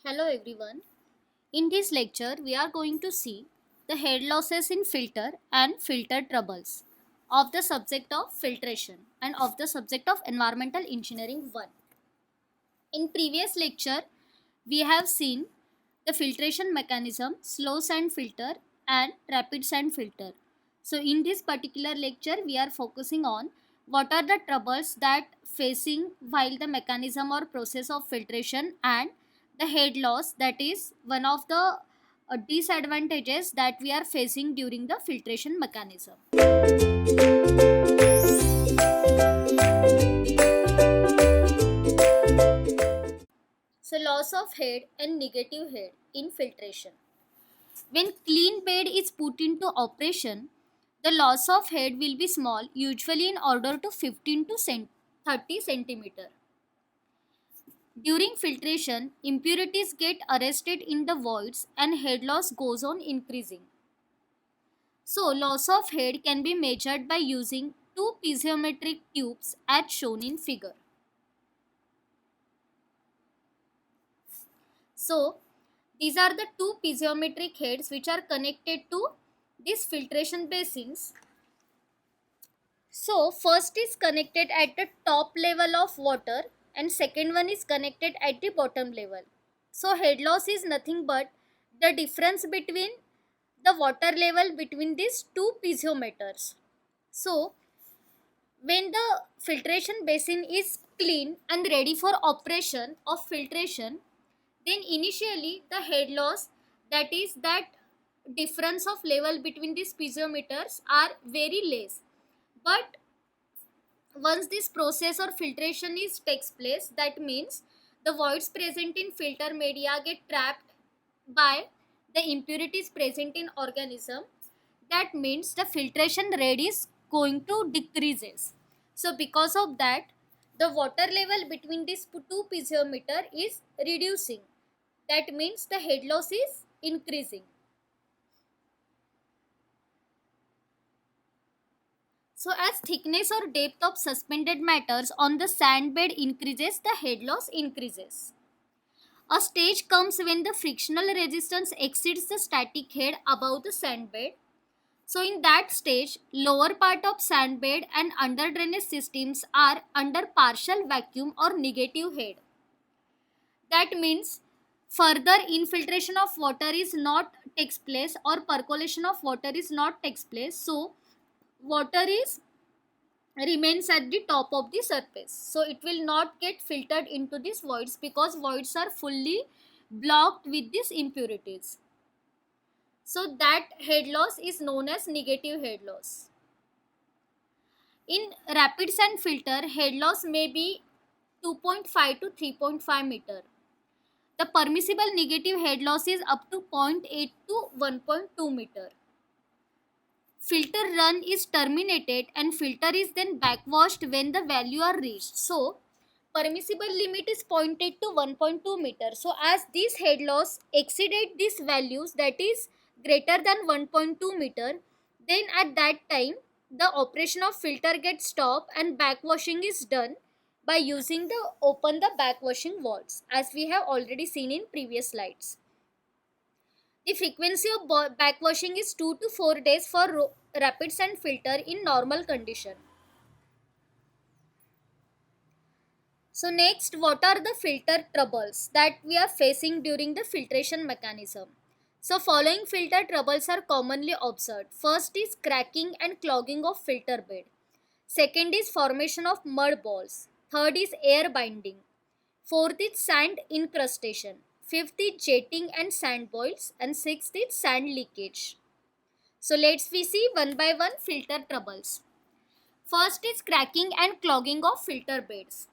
Hello everyone. In this lecture, we are going to see the head losses in filter and filter troubles of the subject of filtration and of the subject of environmental engineering 1. In previous lecture, we have seen the filtration mechanism, slow sand filter and rapid sand filter. So in this particular lecture, we are focusing on what are the troubles that facing while the mechanism or process of filtration and the head loss, that is one of the disadvantages that we are facing during the filtration mechanism. So loss of head and negative head in filtration. When clean bed is put into operation, the loss of head will be small, usually in order to 15 to 30 centimeter. During filtration, impurities get arrested in the voids and head loss goes on increasing. So loss of head can be measured by using two piezometric tubes as shown in figure. So these are the two piezometric heads which are connected to these filtration basins. So first is connected at the top level of water and second one is connected at the bottom level. So head loss is nothing but the difference between the water level between these two piezometers. So when the filtration basin is clean and ready for operation of filtration, then initially the head loss, that is that difference of level between these piezometers, are very less. But once this process or filtration is takes place, that means the voids present in filter media get trapped by the impurities present in organism. That means the filtration rate is going to decreases. So because of that, the water level between these two piezometer is reducing. That means the head loss is increasing. So as thickness or depth of suspended matters on the sand bed increases, the head loss increases. A stage comes when the frictional resistance exceeds the static head above the sand bed. So in that stage, lower part of sand bed and under drainage systems are under partial vacuum or negative head. That means further infiltration of water is not takes place or percolation of water is not takes place. So water is remains at the top of the surface, so it will not get filtered into these voids because voids are fully blocked with these impurities. So that head loss is known as negative head loss. In rapid sand filter, head loss may be 2.5 to 3.5 meter. The permissible negative head loss is up to 0.8 to 1.2 meter. Filter run is terminated and filter is then backwashed when the value are reached. So permissible limit is 0.8 to 1.2 meter. So as this head loss exceeded these values, that is greater than 1.2 meter, then at that time the operation of filter gets stopped and backwashing is done by using the open the backwashing valves, as we have already seen in previous slides. The frequency of backwashing is 2 to 4 days for rapid sand filter in normal condition. So next, what are the filter troubles that we are facing during the filtration mechanism? So following filter troubles are commonly observed. First is cracking and clogging of filter bed. Second is formation of mud balls. Third is air binding. Fourth is sand incrustation. Fifth is jetting and sand boils. And sixth is sand leakage. So let's we see one by one filter troubles. First is cracking and clogging of filter beds.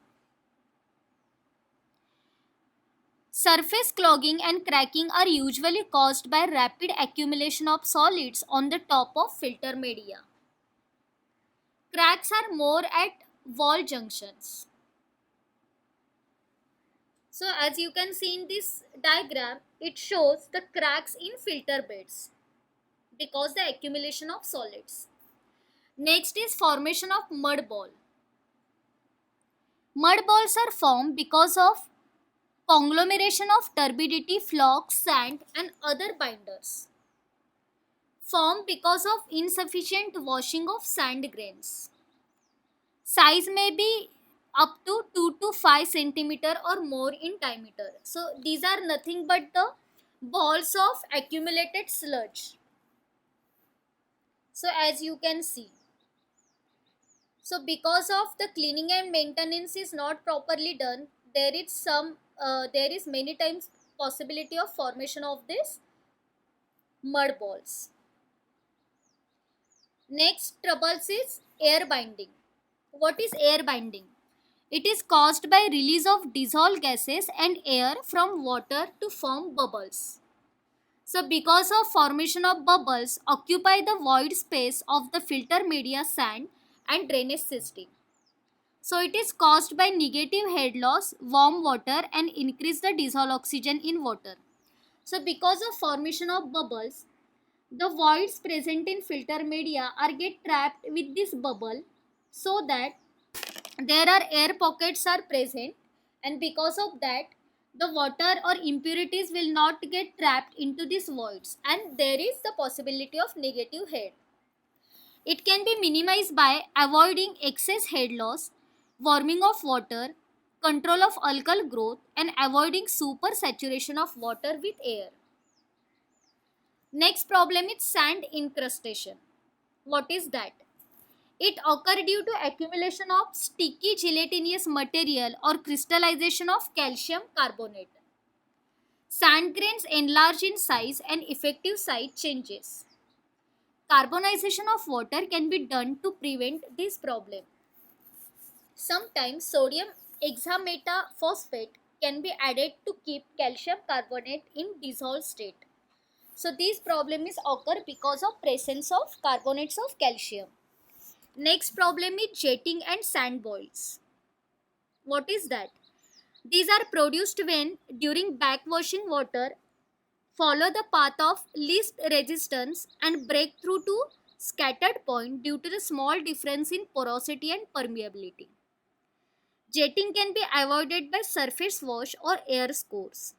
Surface clogging and cracking are usually caused by rapid accumulation of solids on the top of filter media. Cracks are more at wall junctions. So as you can see in this diagram, it shows the cracks in filter beds because the accumulation of solids. Next is formation of mud ball. Mud balls are formed because of conglomeration of turbidity, flocks, sand and other binders form because of insufficient washing of sand grains. Size may be up to 2 to 5 centimeter or more in diameter. So these are nothing but the balls of accumulated sludge. So as you can see, so because of the cleaning and maintenance is not properly done, there is many times possibility of formation of this mud balls. Next troubles is air binding. What is air binding? It is caused by release of dissolved gases and air from water to form bubbles. So because of formation of bubbles occupy the void space of the filter media, sand and drainage system. So it is caused by negative head loss, warm water and increase the dissolved oxygen in water. So because of formation of bubbles, the voids present in filter media are get trapped with this bubble, so that there are air pockets are present, and because of that the water or impurities will not get trapped into these voids and there is the possibility of negative head. It can be minimized by avoiding excess head loss, warming of water, control of algal growth and avoiding super saturation of water with air. Next problem is sand incrustation. What is that? It occurs due to accumulation of sticky gelatinous material or crystallization of calcium carbonate. Sand grains enlarge in size and effective size changes. Carbonization of water can be done to prevent this problem. Sometimes sodium hexametaphosphate can be added to keep calcium carbonate in dissolved state. So this problem is occur because of presence of carbonates of calcium. Next problem is jetting and sand boils. What is that? These are produced when during backwashing water follow the path of least resistance and break through to scattered point due to the small difference in porosity and permeability. Jetting can be avoided by surface wash or air scores.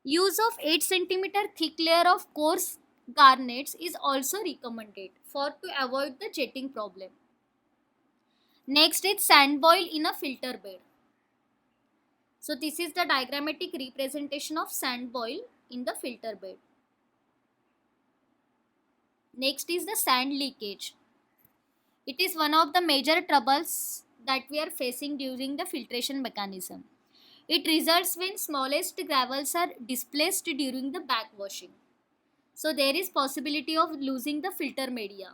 Use of 8 cm thick layer of coarse garnets is also recommended for to avoid the jetting problem. Next is sand boil in a filter bed. So this is the diagrammatic representation of sand boil in the filter bed. Next is the sand leakage. It is one of the major troubles that we are facing during the filtration mechanism. It results when smallest gravels are displaced during the backwashing. So there is possibility of losing the filter media.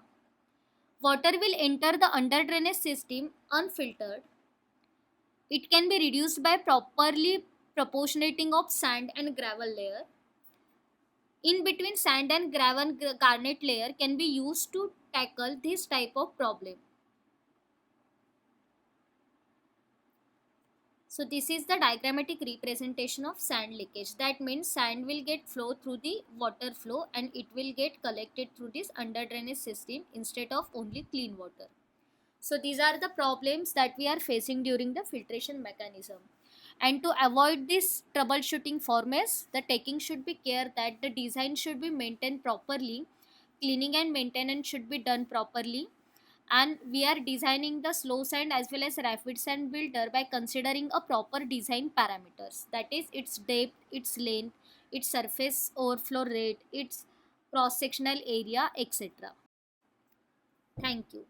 Water will enter the under drainage system unfiltered. It can be reduced by properly proportionating of sand and gravel layer. In between sand and gravel garnet layer can be used to tackle this type of problem. So this is the diagrammatic representation of sand leakage. That means sand will get flow through the water flow and it will get collected through this under drainage system instead of only clean water. So these are the problems that we are facing during the filtration mechanism. And to avoid this troubleshooting formulas, the taking should be care that the design should be maintained properly, cleaning and maintenance should be done properly, and we are designing the slow sand as well as rapid sand builder by considering a proper design parameters, that is its depth, its length, its surface overflow rate, its cross sectional area, etc. Thank you.